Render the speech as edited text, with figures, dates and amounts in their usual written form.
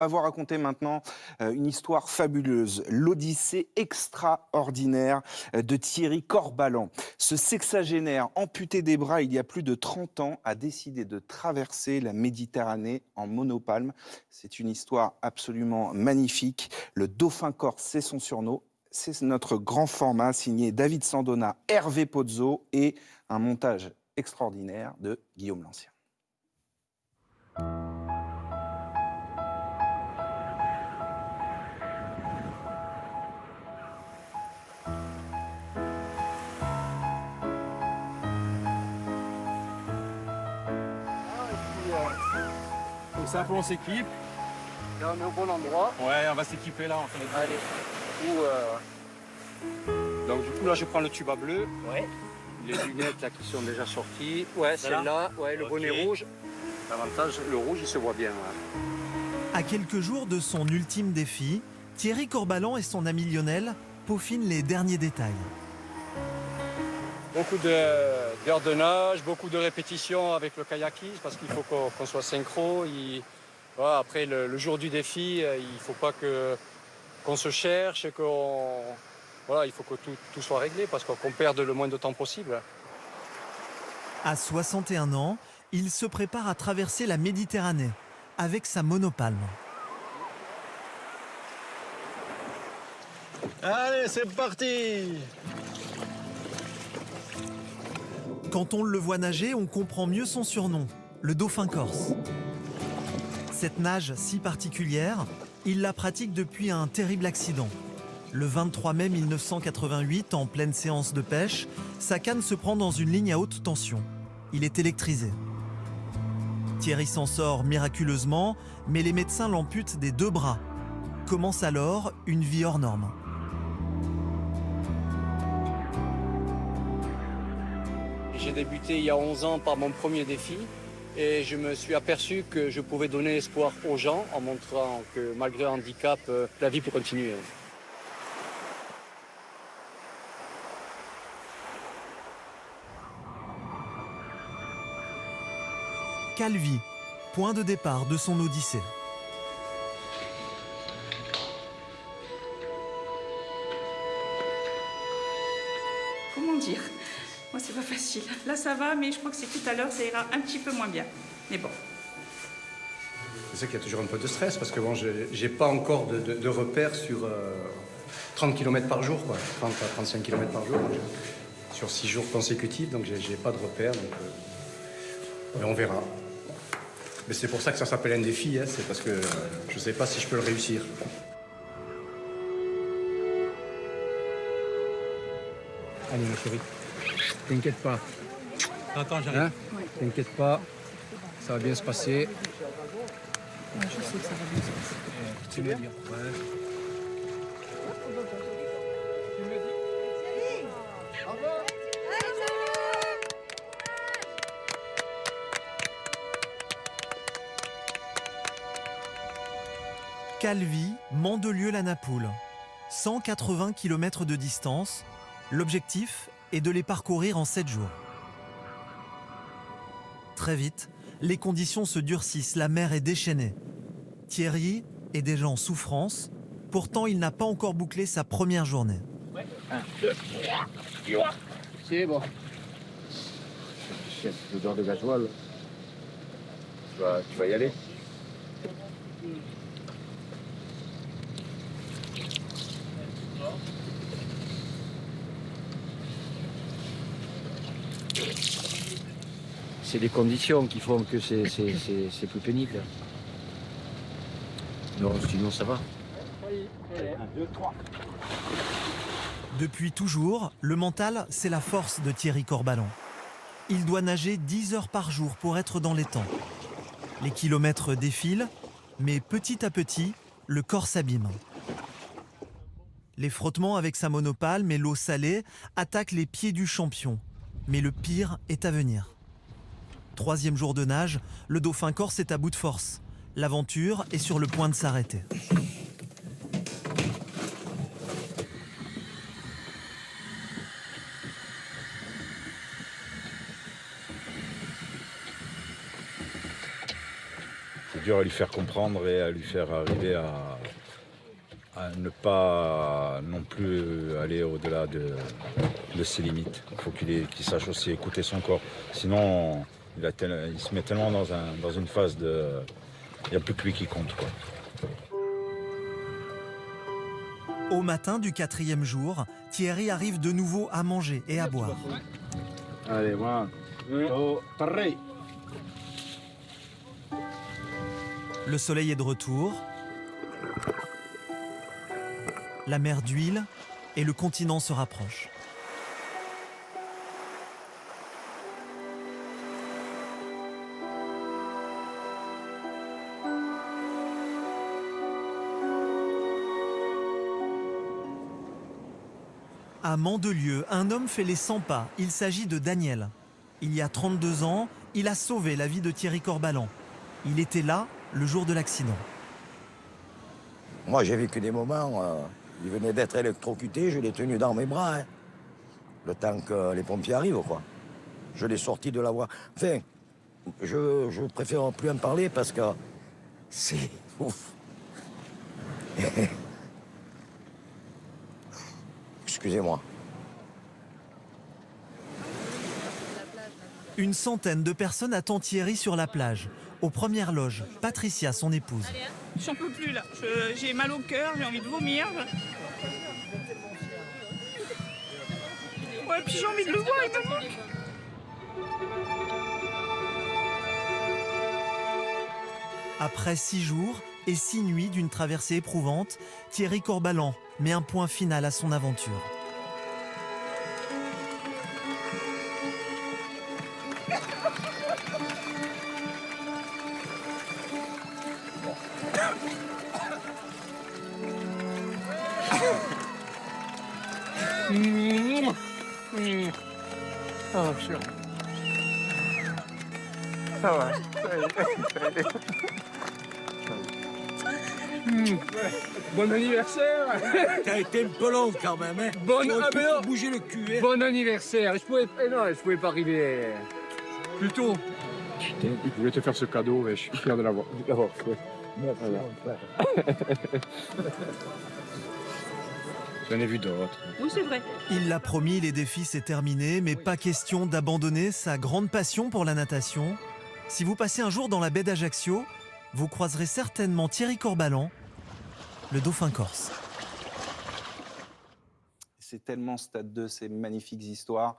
On va vous raconter maintenant une histoire fabuleuse, l'Odyssée extraordinaire de Thierry Corbalan. Ce sexagénaire amputé des bras il y a plus de 30 ans a décidé de traverser la Méditerranée en monopalme. C'est une histoire absolument magnifique. Le Dauphin Corse, c'est son surnom. C'est notre grand format signé David Sandona, Hervé Pozzo et un montage extraordinaire de Guillaume Lancien. Comme ça, après on s'équipe. Là, on est au bon endroit. Ouais, on va s'équiper là en fait. Allez. Donc du coup là, je prends le tuba bleu. Ouais. Les lunettes là qui sont déjà sorties. Ouais, celle-là. Ouais, le Ok. bonnet rouge. L'avantage, le rouge, il se voit bien. Ouais. À quelques jours de son ultime défi, Thierry Corbalan et son ami Lionel peaufinent les derniers détails. Beaucoup d'heures de nage, beaucoup de répétitions avec le kayakiste parce qu'il faut qu'on soit synchro. Voilà, après, le jour du défi, il ne faut pas qu'on se cherche, voilà, il faut que tout soit réglé parce qu'on perde le moins de temps possible. À 61 ans, il se prépare à traverser la Méditerranée avec sa monopalme. Allez, c'est parti! Quand on le voit nager, on comprend mieux son surnom, le Dauphin Corse. Cette nage si particulière, il la pratique depuis un terrible accident. Le 23 mai 1988, en pleine séance de pêche, sa canne se prend dans une ligne à haute tension. Il est électrisé. Thierry s'en sort miraculeusement, mais les médecins l'amputent des 2 bras. Commence alors une vie hors norme. J'ai débuté il y a 11 ans par mon premier défi et je me suis aperçu que je pouvais donner espoir aux gens en montrant que malgré un handicap, la vie peut continuer. Calvi, point de départ de son odyssée. Comment dire? Moi, c'est pas facile. Là, ça va, mais je crois que c'est tout à l'heure, ça ira un petit peu moins bien. Mais bon. C'est ça qu'il y a toujours un peu de stress parce que bon, j'ai pas encore de repères sur 30 km par jour, quoi. 30 à 35 km par jour, sur 6 jours consécutifs, donc j'ai pas de repères, donc mais on verra. Mais c'est pour ça que ça s'appelle un défi, hein, c'est parce que je sais pas si je peux le réussir. Allez ma chérie, t'inquiète pas. Attends, j'arrive. Hein, t'inquiète pas, ça va bien se passer. Ouais, je sais que ça va bien se passer. C'est bien. Ouais. Calvi, Mandelieu-la-Napoule. 180 km de distance. L'objectif est de les parcourir en 7 jours. Très vite, les conditions se durcissent, la mer est déchaînée. Thierry est déjà en souffrance, pourtant il n'a pas encore bouclé sa première journée. C'est bon. C'est l'odeur de gasoil. Tu vas y aller. C'est les conditions qui font que c'est plus pénible. Non, sinon ça va. Depuis toujours, le mental, c'est la force de Thierry Corbalan. Il doit nager 10 heures par jour pour être dans les temps. Les kilomètres défilent, mais petit à petit, le corps s'abîme. Les frottements avec sa monopalme et l'eau salée attaquent les pieds du champion. Mais le pire est à venir. 3e jour de nage, le Dauphin Corse est à bout de force. L'aventure est sur le point de s'arrêter. C'est dur à lui faire comprendre et à lui faire arriver à ne pas non plus aller au-delà de ses limites. Il faut qu'il sache aussi écouter son corps. Sinon, il se met tellement dans une phase de... Il n'y a plus que lui qui compte, quoi. Au matin du 4e jour, Thierry arrive de nouveau à manger et à boire. Allez, voilà. Oh, pareil. Le soleil est de retour. La mer d'huile et le continent se rapprochent. À Mandelieu, un homme fait les 100 pas. Il s'agit de Daniel. Il y a 32 ans, il a sauvé la vie de Thierry Corbalan. Il était là le jour de l'accident. Moi, j'ai vécu des moments, il venait d'être électrocuté, je l'ai tenu dans mes bras, hein, le temps que les pompiers arrivent, quoi. Je l'ai sorti de la voie. Enfin, je préfère plus en parler parce que c'est ouf. Excusez-moi. Une centaine de personnes attendent Thierry sur la plage. Aux premières loges, Patricia, son épouse. J'en peux plus là. J'ai mal au cœur, j'ai envie de vomir. Ouais, puis j'ai envie de le voir, il me manque. Après 6 jours et 6 nuits d'une traversée éprouvante, Thierry Corbalan met un point final à son aventure. Oh, sûr. Ça va. Bon anniversaire. T'as été un peu long quand même, hein. Bouger le cul, hein. Bon anniversaire. Je pouvais pas arriver plus tôt. Putain, je voulais te faire ce cadeau et je suis fier de l'avoir fait. J'en ai vu d'autres. Oui, c'est vrai. Il l'a promis, les défis c'est terminé, mais pas question d'abandonner sa grande passion pour la natation. Si vous passez un jour dans la baie d'Ajaccio, vous croiserez certainement Thierry Corbalan, le dauphin corse. C'est tellement Stade 2, ces magnifiques histoires.